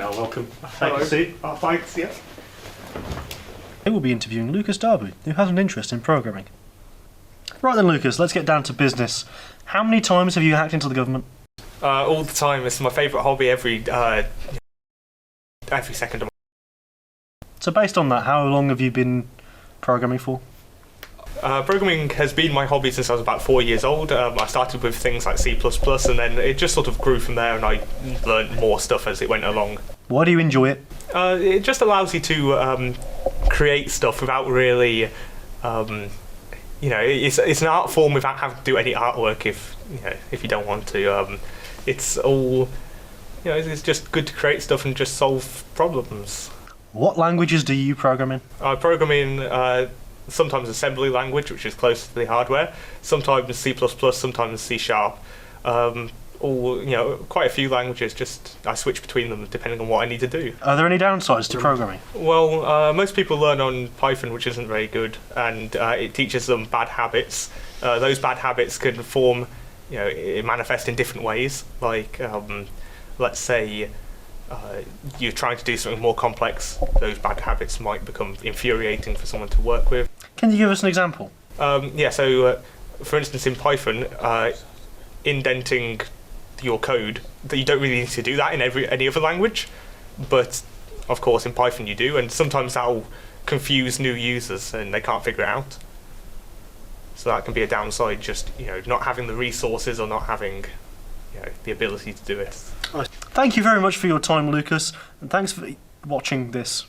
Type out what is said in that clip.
Yeah, welcome. Hello. Thank you. Oh, thanks, yeah. They will be interviewing Lucas Darby, who has an interest in programming. Right then, Lucas, let's get down to business. How many times have you hacked into the government? All the time. It's my favourite hobby. Every second of So based on that, how long have you been programming for? Programming has been my hobby since I was about 4 years old. I started with things like C++, and then it just sort of grew from there, and I learned more stuff as it went along. Why do you enjoy it? It just allows you to create stuff without really, it's an art form without having to do any artwork if you don't want to. It's all, it's just good to create stuff and just solve problems. What languages do you program in? I program in sometimes assembly language, which is close to the hardware, sometimes C++, sometimes C#. Quite a few languages, just I switch between them depending on what I need to do. Are there any downsides to programming? Well, most people learn on Python, which isn't very good, and it teaches them bad habits. Those bad habits can form, it manifest in different ways, like let's say you're trying to do something more complex. Those bad habits might become infuriating for someone to work with. Can you give us an example? For instance, in Python, indenting your code, that you don't really need to do that in any other language, but of course in Python you do, and sometimes that'll confuse new users and they can't figure it out. So that can be a downside, just not having the resources or not having the ability to do it. Thank you very much for your time, Lucas, and thanks for watching this.